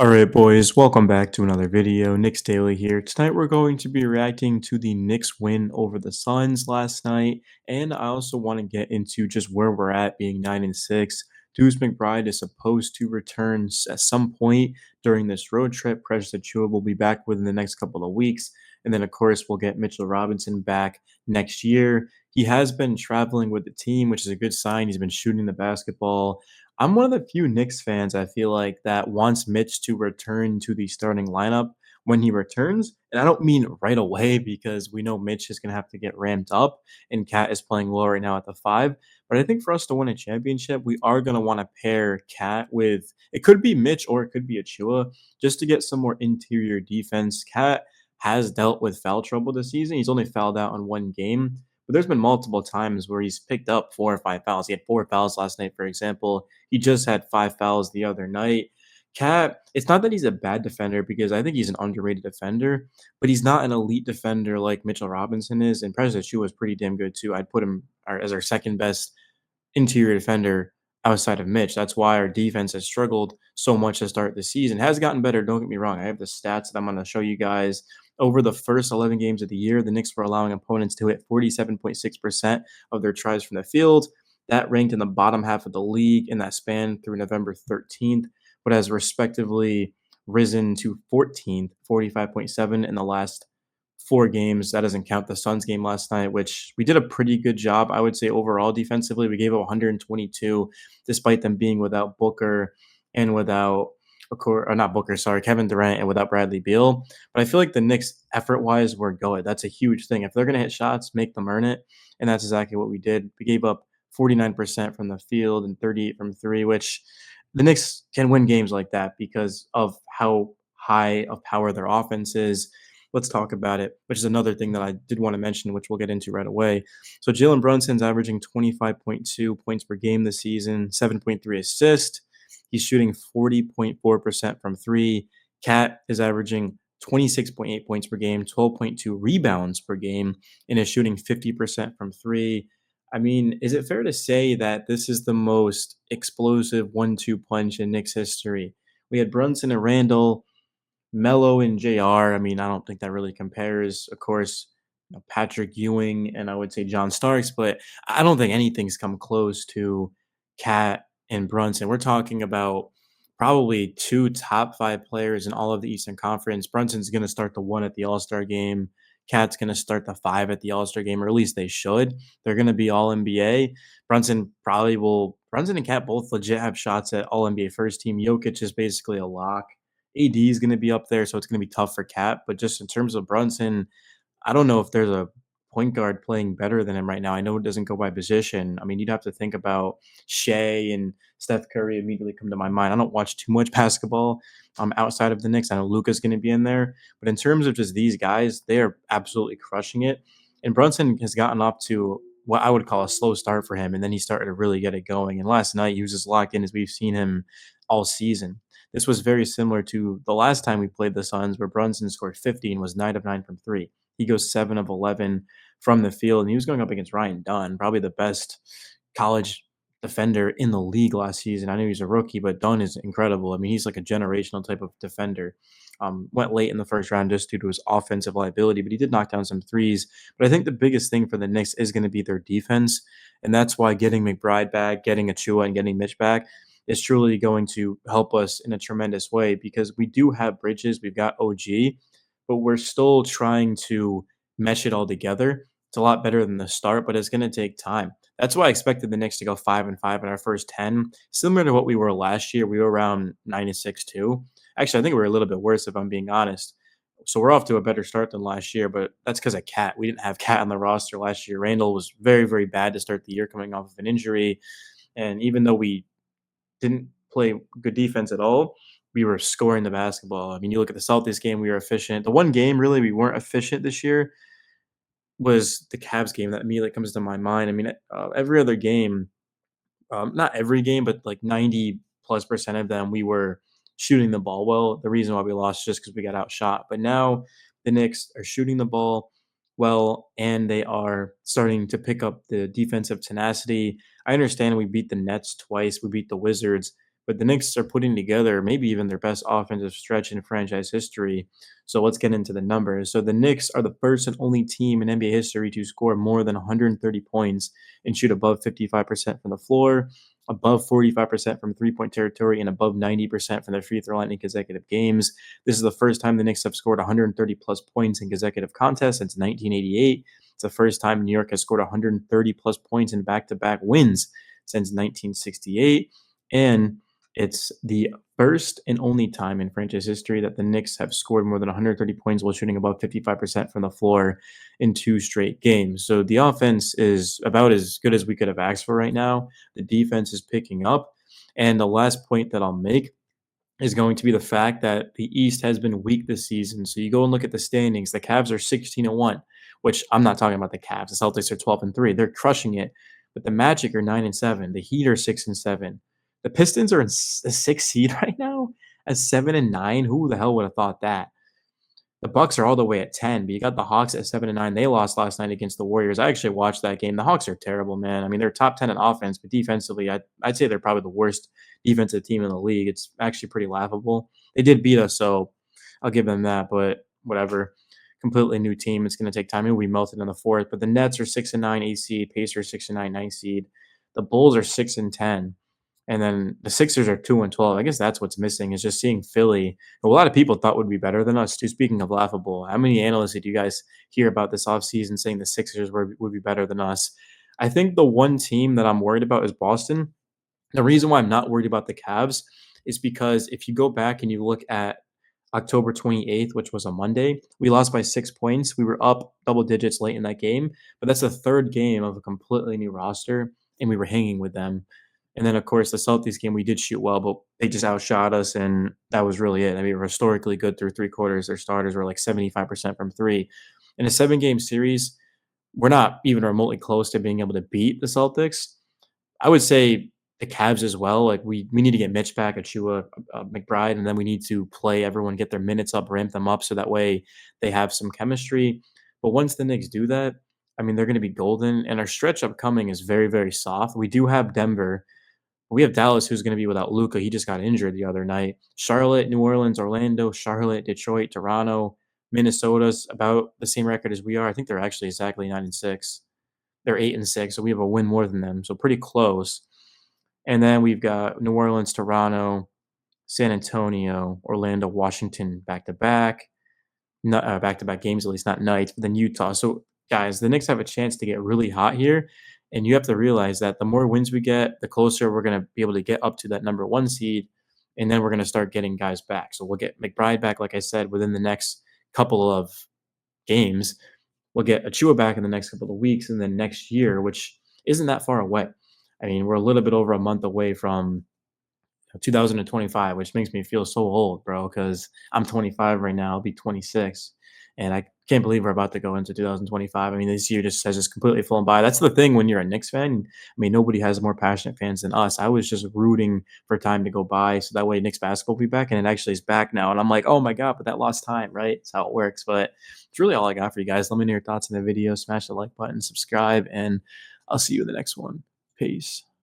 Alright boys, welcome back to another video. Knicks Daily here. Tonight we're going to be reacting to the Knicks win over the Suns last night, and I also want to get into just where we're at being 9-6. Deuce McBride is supposed to return at some point during this road trip. Precious Achiuwa will be back within the next couple of weeks, and then of course we'll get Mitchell Robinson back next year. He has been traveling with the team, which is a good sign. He's been shooting the basketball. I'm one of the few Knicks fans, I feel like, that wants Mitch to return to the starting lineup when he returns. And I don't mean right away because we know Mitch is going to have to get ramped up and KAT is playing low right now at the five. But I think for us to win a championship, we are going to want to pair KAT with it could be Mitch or it could be Achua just to get some more interior defense. KAT has dealt with foul trouble this season. He's only fouled out on one game. But there's been multiple times where he's picked up 4 or 5 fouls. He had 4 fouls last night, for example. He just had 5 fouls the other night. KAT, it's not that he's a bad defender because I think he's an underrated defender, but he's not an elite defender like Mitchell Robinson is. And Precious Achiuwa is pretty damn good too. I'd put him as our second best interior defender outside of Mitch. That's why our defense has struggled so much to start the season. It has gotten better, don't get me wrong. I have the stats that I'm going to show you guys. Over the first 11 games of the year, the Knicks were allowing opponents to hit 47.6% of their tries from the field. That ranked in the bottom half of the league in that span through November 13th, but has respectively risen to 14th, 45.7 in the last 4 games. That doesn't count the Suns game last night, which we did a pretty good job, I would say, overall defensively. We gave up 122, despite them being without Booker and without, of course, or not Booker, sorry, Kevin Durant and without Bradley Beal. But I feel like the Knicks, effort-wise, were good. That's a huge thing. If they're going to hit shots, make them earn it. And that's exactly what we did. We gave up 49% from the field and 38 from three, which the Knicks can win games like that because of how high of power their offense is. Let's talk about it, which is another thing that I did want to mention, which we'll get into right away. So Jalen Brunson's averaging 25.2 points per game this season, 7.3 assists. He's shooting 40.4% from three. KAT is averaging 26.8 points per game, 12.2 rebounds per game, and is shooting 50% from three. I mean, is it fair to say that this is the most explosive 1-2 punch in Knicks history? We had Brunson and Randall, Melo and JR. I mean, I don't think that really compares. Of course, Patrick Ewing and I would say John Starks, but I don't think anything's come close to KAT and Brunson. We're talking about probably two top five players in all of the Eastern Conference. Brunson's going to start the one at the All Star game. KAT's going to start the five at the All Star game, or at least they should. They're going to be All NBA. Brunson probably will. Brunson and KAT both legit have shots at All NBA first team. Jokic is basically a lock. AD is going to be up there, so it's going to be tough for KAT. But just in terms of Brunson, I don't know if there's a point guard playing better than him right now. I know it doesn't go by position. I mean, you'd have to think about Shea and Steph Curry immediately come to my mind. I don't watch too much basketball outside of the Knicks. I know Luka's going to be in there, but in terms of just these guys, they are absolutely crushing it. And Brunson has gotten up to what I would call a slow start for him, and then he started to really get it going. And last night he was as locked in as we've seen him all season. This was very similar to the last time we played the Suns, where Brunson scored 50 and was 9 of 9 from three. He goes 7 of 11 from the field, and he was going up against Ryan Dunn, probably the best college defender in the league last season. I know he's a rookie, but Dunn is incredible. I mean, he's like a generational type of defender. Went late in the first round just due to his offensive liability, but he did knock down some threes. But I think the biggest thing for the Knicks is going to be their defense, and that's why getting McBride back, getting Achua, and getting Mitch back is truly going to help us in a tremendous way because we do have Bridges, we've got OG, but we're still trying to mesh it all together. It's a lot better than the start, but it's going to take time. That's why I expected the Knicks to go 5-5 in our first 10, similar to what we were last year. We were around 9-6 too. Actually, I think we were a little bit worse if I'm being honest. So we're off to a better start than last year, but that's because of KAT. We didn't have KAT on the roster last year. Randall was very, very bad to start the year coming off of an injury. And even though we didn't play good defense at all, we were scoring the basketball. I mean, you look at the Celtics game, we were efficient. The one game really we weren't efficient this year was the Cavs game that immediately comes to my mind. I mean, every other game, not every game, but like 90 plus percent of them, we were shooting the ball well. The reason why we lost is just because we got outshot. But now the Knicks are shooting the ball well, and they are starting to pick up the defensive tenacity. I understand we beat the Nets twice, we beat the Wizards, but the Knicks are putting together maybe even their best offensive stretch in franchise history. So let's get into the numbers. So the Knicks are the first and only team in NBA history to score more than 130 points and shoot above 55% from the floor, above 45% from three-point territory, and above 90% from their free throw line in consecutive games. This is the first time the Knicks have scored 130 plus points in consecutive contests since 1988. It's the first time New York has scored 130 plus points in back-to-back wins since 1968. And it's the first and only time in franchise history that the Knicks have scored more than 130 points while shooting above 55% from the floor in 2 straight games. So the offense is about as good as we could have asked for right now. The defense is picking up. And the last point that I'll make is going to be the fact that the East has been weak this season. So you go and look at the standings. The Cavs are 16-1, which I'm not talking about the Cavs. The Celtics are 12-3. They're crushing it. But the Magic are 9-7. The Heat are 6-7. The Pistons are in the 6th seed right now at 7-9. Who the hell would have thought that? The Bucks are all the way at 10, but you got the Hawks at 7-9. They lost last night against the Warriors. I actually watched that game. The Hawks are terrible, man. I mean, they're top 10 in offense, but defensively, I'd say they're probably the worst defensive team in the league. It's actually pretty laughable. They did beat us, so I'll give them that, but whatever. Completely new team. It's going to take time. Maybe we melted in the fourth, but the Nets are 6-9, 8 seed. Pacers 6-9, 9 seed. The Bulls are 6-10. And then the Sixers are 2-12. I guess that's what's missing is just seeing Philly, who a lot of people thought would be better than us too. Speaking of laughable, how many analysts did you guys hear about this offseason saying the Sixers would be better than us? I think the one team that I'm worried about is Boston. The reason why I'm not worried about the Cavs is because if you go back and you look at October 28th, which was a Monday, we lost by 6 points. We were up double digits late in that game, but that's the third game of a completely new roster, and we were hanging with them. And then, of course, the Celtics game, we did shoot well, but they just outshot us, and that was really it. I mean, we were historically good through 3 quarters. Their starters were like 75% from three. In a 7-game series, we're not even remotely close to being able to beat the Celtics. I would say the Cavs as well. Like we need to get Mitch back, Achua, McBride, and then we need to play everyone, get their minutes up, ramp them up, so that way they have some chemistry. But once the Knicks do that, I mean, they're going to be golden. And our stretch upcoming is very, very soft. We do have Denver. We have Dallas, who's going to be without Luka. He just got injured the other night. Charlotte, New Orleans, Orlando, Charlotte, Detroit, Toronto, Minnesota's about the same record as we are. I think they're actually exactly 9-6. They're 8-6, so we have a win more than them. So pretty close. And then we've got New Orleans, Toronto, San Antonio, Orlando, Washington back to back. Back to back games, at least not nights, but then Utah. So, guys, the Knicks have a chance to get really hot here. And you have to realize that the more wins we get, the closer we're going to be able to get up to that number 1 seed. And then we're going to start getting guys back. So we'll get McBride back, like I said, within the next couple of games. We'll get Achua back in the next couple of weeks. And then next year, which isn't that far away. I mean, we're a little bit over a month away from 2025, which makes me feel so old, bro, because I'm 25 right now. I'll be 26. And I can't believe we're about to go into 2025. I mean, this year just has just completely flown by. That's the thing when you're a Knicks fan. I mean, nobody has more passionate fans than us. I was just rooting for time to go by so that way Knicks basketball will be back, and it actually is back now. And I'm like, oh my God, but that lost time, right? That's how it works. But it's really all I got for you guys. Let me know your thoughts in the video. Smash the like button, subscribe, and I'll see you in the next one. Peace.